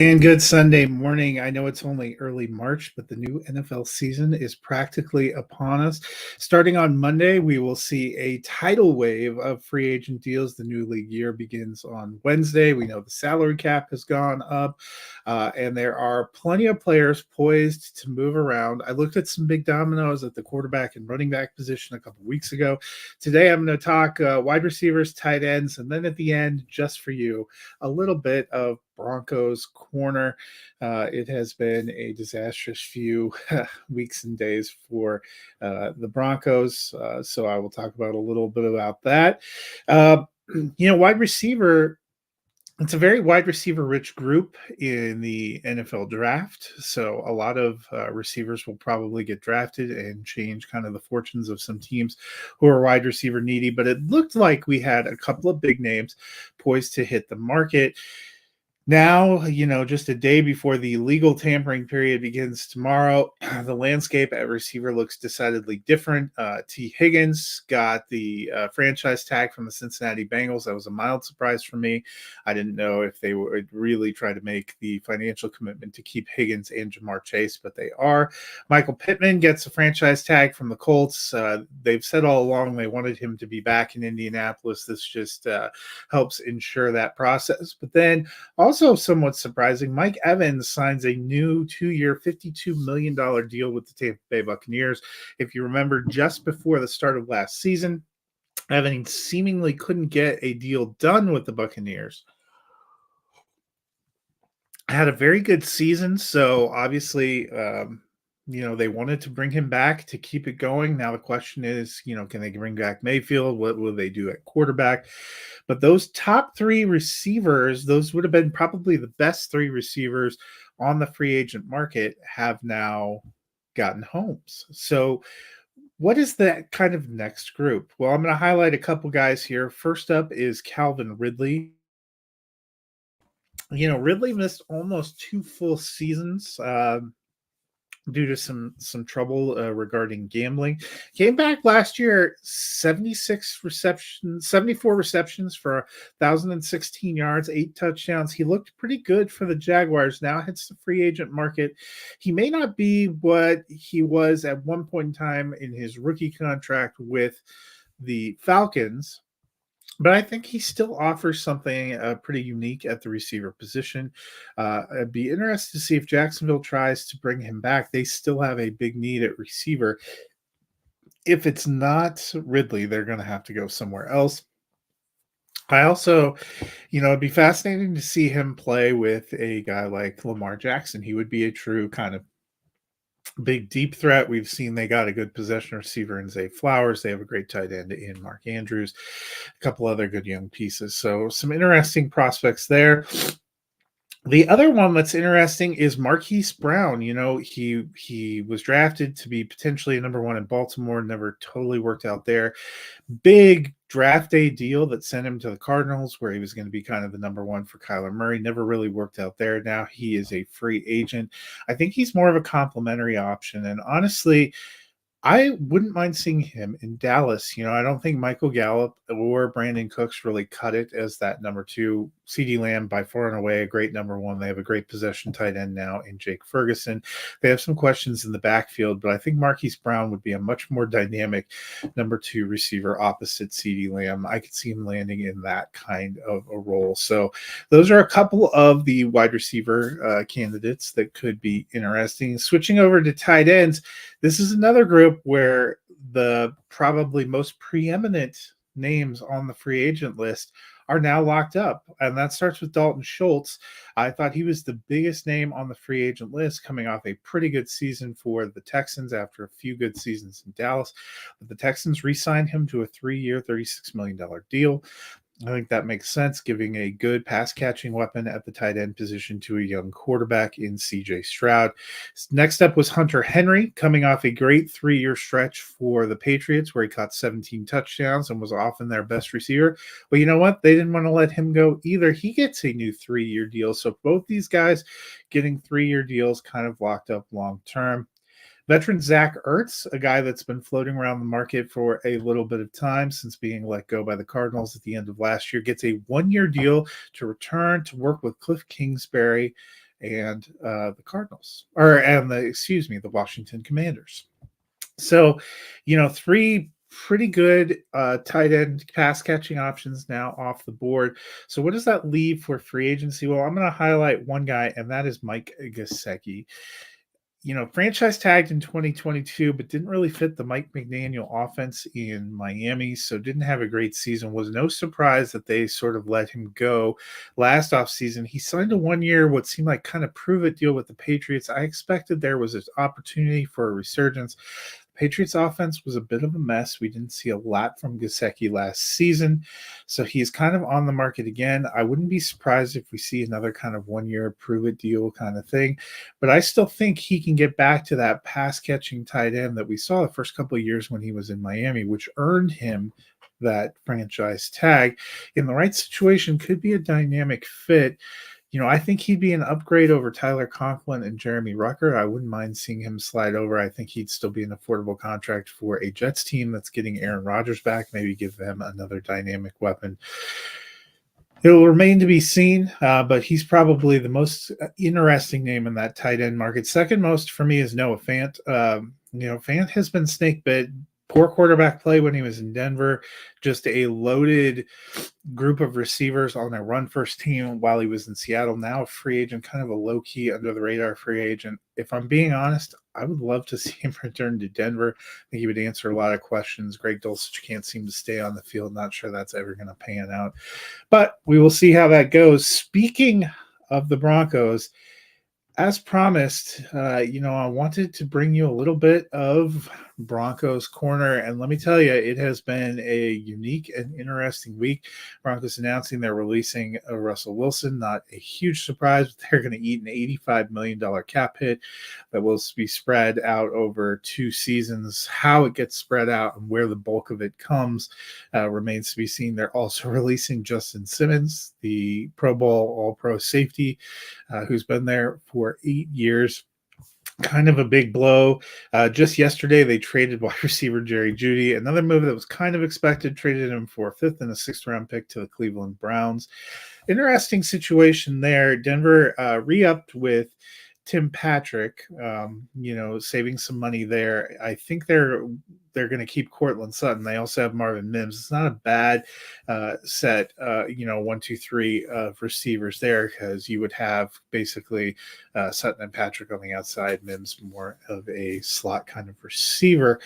And good Sunday morning. I know it's only early March, but the new NFL season is practically upon us. Starting on Monday, we will see a tidal wave of free agent deals. The new league year begins on Wednesday. We know the salary cap has gone up, and there are plenty of players poised to move around. I looked at some big dominoes at the quarterback and running back position a couple weeks ago. Today, I'm going to talk wide receivers, tight ends, and then at the end, just for you, a little bit of Broncos corner. It has been a disastrous few weeks and days for the Broncos. So I will talk about a little bit about that. Uh, wide receiver. It's a very wide receiver rich group in the NFL draft. So a lot of receivers will probably get drafted and change kind of the fortunes of some teams who are wide receiver needy. But it looked like we had a couple of big names poised to hit the market. Now, just a day before the legal tampering period begins tomorrow, the landscape at receiver looks decidedly different. T. Higgins got the franchise tag from the Cincinnati Bengals. That was a mild surprise for me. I didn't know if they would really try to make the financial commitment to keep Higgins and Jamar Chase, but they are. Michael Pittman gets a franchise tag from the Colts. They've said all along they wanted him to be back in Indianapolis. This just helps ensure that process. But then also somewhat surprising, Mike Evans signs a new 2-year, $52 million deal with the Tampa Bay Buccaneers. If you remember, just before the start of last season, Evans seemingly couldn't get a deal done with the Buccaneers. Had a very good season, so obviously, they wanted to bring him back to keep it going. Now the question is, can they bring back Mayfield? What will they do at quarterback? But those top three receivers, those would have been probably the best three receivers on the free agent market, have now gotten homes. So what is that kind of next group? Well, I'm going to highlight a couple guys here. First up is Calvin Ridley. Ridley missed almost 2 full seasons due to some trouble regarding gambling. Came back last year, 74 receptions for 1,016 yards, 8 touchdowns. He looked pretty good for the Jaguars. Now hits the free agent market. He may not be what he was at one point in time in his rookie contract with the Falcons, but I think he still offers something pretty unique at the receiver position. I'd be interested to see if Jacksonville tries to bring him back. They still have a big need at receiver. If it's not Ridley, they're going to have to go somewhere else. I also, it'd be fascinating to see him play with a guy like Lamar Jackson. He would be a true kind of big deep threat. We've seen they got a good possession receiver in Zay Flowers. They have a great tight end in Mark Andrews, a couple other good young pieces. So some interesting prospects there. The other one that's interesting is Marquise Brown. He was drafted to be potentially a number one in Baltimore, never totally worked out there. Big draft day deal that sent him to the Cardinals, where he was going to be kind of the number one for Kyler Murray. Never really worked out there. Now he is a free agent. I think he's more of a complimentary option. And honestly, I wouldn't mind seeing him in Dallas. I don't think Michael Gallup or Brandon Cooks really cut it as that number two. CeeDee Lamb, by far and away, a great number one. They have a great possession tight end now in Jake Ferguson. They have some questions in the backfield, but I think Marquise Brown would be a much more dynamic number two receiver opposite CeeDee Lamb. I could see him landing in that kind of a role. So those are a couple of the wide receiver candidates that could be interesting. Switching over to tight ends, this is another group where the probably most preeminent names on the free agent list are now locked up. And that starts with Dalton Schultz. I thought he was the biggest name on the free agent list, coming off a pretty good season for the Texans after a few good seasons in Dallas. But the Texans re-signed him to a 3-year, $36 million deal. I think that makes sense, giving a good pass-catching weapon at the tight end position to a young quarterback in C.J. Stroud. Next up was Hunter Henry, coming off a great 3-year stretch for the Patriots, where he caught 17 touchdowns and was often their best receiver. Well, you know what? They didn't want to let him go either. He gets a new 3-year deal. So both these guys getting 3-year deals, kind of locked up long-term. Veteran Zach Ertz, a guy that's been floating around the market for a little bit of time since being let go by the Cardinals at the end of last year, gets a 1-year deal to return to work with Cliff Kingsbury and the Cardinals, the Washington Commanders. So, three pretty good tight end pass catching options now off the board. So, what does that leave for free agency? Well, I'm going to highlight one guy, and that is Mike Gesicki. Franchise tagged in 2022, but didn't really fit the Mike McDaniel offense in Miami, so didn't have a great season. Was no surprise that they sort of let him go last offseason. He signed a 1 year, what seemed like kind of prove it deal with the Patriots. I expected there was an opportunity for a resurgence. Patriots offense was a bit of a mess. We didn't see a lot from Gesicki last season, so he's kind of on the market again. I wouldn't be surprised if we see another kind of 1 year prove it deal kind of thing, but I still think he can get back to that pass catching tight end that we saw the first couple of years when he was in Miami, which earned him that franchise tag. In the right situation, could be a dynamic fit. I think he'd be an upgrade over Tyler Conklin and Jeremy Rucker. I wouldn't mind seeing him slide over. I think he'd still be an affordable contract for a Jets team that's getting Aaron Rodgers back. Maybe give them another dynamic weapon. It'll remain to be seen, but he's probably the most interesting name in that tight end market. Second most for me is Noah Fant. Fant has been snake bit. Poor quarterback play when he was in Denver. Just a loaded group of receivers on a run first team while he was in Seattle. Now a free agent, kind of a low key under the radar free agent. If I'm being honest, I would love to see him return to Denver. I think he would answer a lot of questions. Greg Dulcich can't seem to stay on the field. Not sure that's ever going to pan out, but we will see how that goes. Speaking of the Broncos, as promised, I wanted to bring you a little bit of Broncos Corner, and let me tell you, it has been a unique and interesting week. Broncos announcing they're releasing Russell Wilson, not a huge surprise, but they're going to eat an $85 million cap hit that will be spread out over 2 seasons. How it gets spread out and where the bulk of it comes remains to be seen. They're also releasing Justin Simmons, the Pro Bowl All-Pro safety, who's been there for 8 years. Kind of a big blow. Just yesterday, they traded wide receiver Jerry Jeudy. Another move that was kind of expected, traded him for a 5th and a 6th round pick to the Cleveland Browns. Interesting situation there. Denver re-upped with Tim Patrick, saving some money there. I think they're going to keep Cortland Sutton. They also have Marvin Mims. It's not a bad set, 1, 2, 3 of receivers there, because you would have basically Sutton and Patrick on the outside, Mims more of a slot kind of receiver.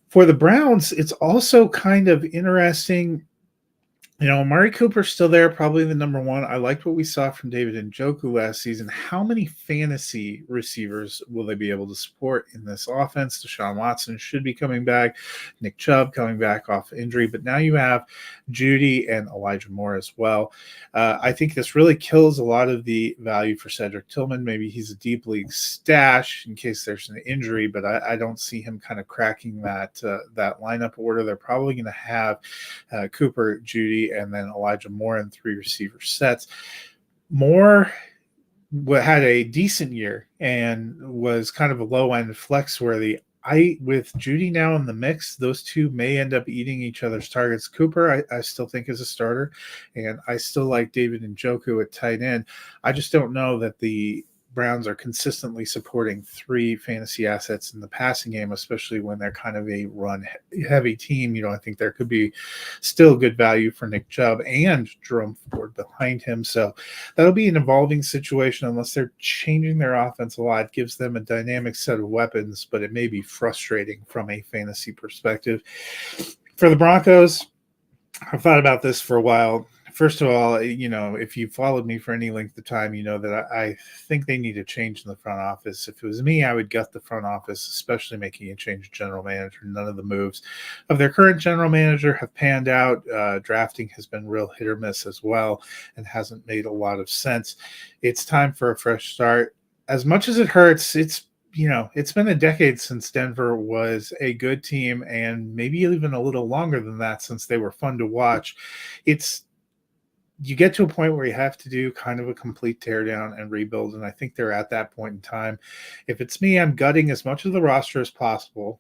For the Browns, it's also kind of interesting. Amari Cooper's still there, probably the number one. I liked what we saw from David Njoku last season. How many fantasy receivers will they be able to support in this offense? Deshaun Watson should be coming back. Nick Chubb coming back off injury. But now you have Jeudy and Elijah Moore as well. I think this really kills a lot of the value for Cedric Tillman. Maybe he's a deep league stash in case there's an injury, but I don't see him kind of cracking that lineup order. They're probably going to have Cooper, Jeudy, and then Elijah Moore in 3 receiver sets. Moore had a decent year and was kind of a low-end flex worthy. With Jeudy now in the mix, those two may end up eating each other's targets. Cooper, I still think is a starter, and I still like David Njoku at tight end. I just don't know that the Browns are consistently supporting 3 fantasy assets in the passing game, especially when they're kind of a run-heavy team. I think there could be still good value for Nick Chubb and Jerome Ford behind him. So that'll be an evolving situation unless they're changing their offense a lot. It gives them a dynamic set of weapons, but it may be frustrating from a fantasy perspective. For the Broncos, I've thought about this for a while. First of all, if you followed me for any length of time, you know that I think they need a change in the front office. If it was me, I would gut the front office, especially making a change of general manager. None of the moves of their current general manager have panned out. Drafting has been real hit or miss as well and hasn't made a lot of sense. It's time for a fresh start. As much as it hurts, it's been a decade since Denver was a good team, and maybe even a little longer than that since they were fun to watch. You get to a point where you have to do kind of a complete teardown and rebuild, and I think they're at that point in time. If it's me, I'm gutting as much of the roster as possible,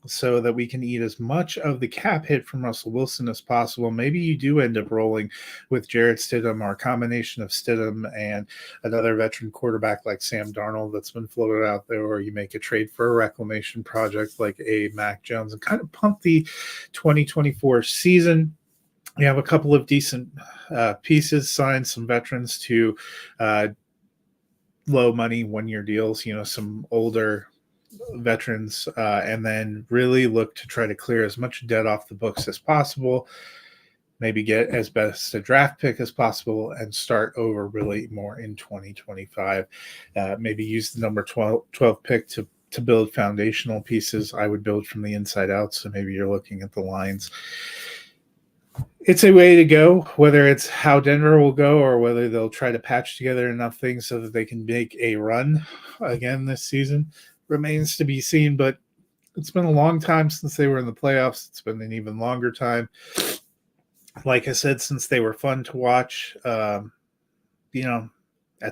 so that we can eat as much of the cap hit from Russell Wilson as possible. Maybe you do end up rolling with Jarrett Stidham or a combination of Stidham and another veteran quarterback like Sam Darnold that's been floated out there, or you make a trade for a reclamation project like a Mac Jones and kind of pump the 2024 season. We have a couple of decent pieces, signed some veterans to low money 1 year deals, some older veterans, and then really look to try to clear as much debt off the books as possible, maybe get as best a draft pick as possible, and start over really more in 2025. Maybe use the number 12 pick to build foundational pieces. I would build from the inside out, so maybe you're looking at the Lions. It's a way to go, whether it's how Denver will go or whether they'll try to patch together enough things so that they can make a run again this season remains to be seen. But it's been a long time since they were in the playoffs. It's been an even longer time, like I said, since they were fun to watch. At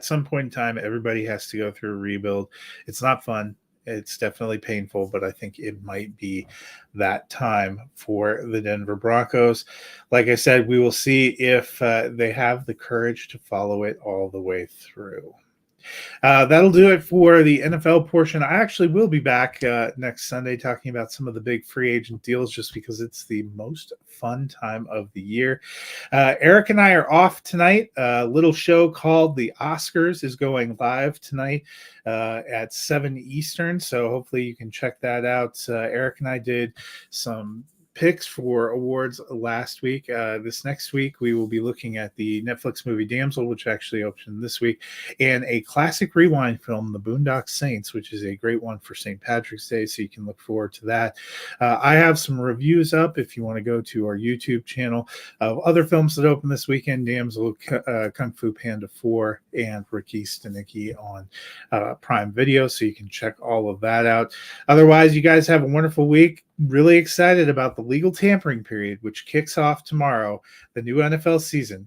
some point in time, everybody has to go through a rebuild. It's not fun. It's definitely painful, but I think it might be that time for the Denver Broncos. Like I said, we will see if they have the courage to follow it all the way through. That'll do it for the NFL portion. I actually will be back next Sunday talking about some of the big free agent deals just because it's the most fun time of the year. Eric and I are off tonight. A little show called The Oscars is going live tonight at 7 Eastern. So hopefully you can check that out. Eric and I did some picks for awards last week. This next week, we will be looking at the Netflix movie Damsel, which actually opened this week, and a classic rewind film, The Boondock Saints, which is a great one for St. Patrick's Day, so you can look forward to that. I have some reviews up if you want to go to our YouTube channel of other films that open this weekend, Damsel, Kung Fu Panda 4, and Ricky Stenicki on Prime Video, so you can check all of that out. Otherwise, you guys have a wonderful week. Really excited about the legal tampering period, which kicks off tomorrow, the new NFL season.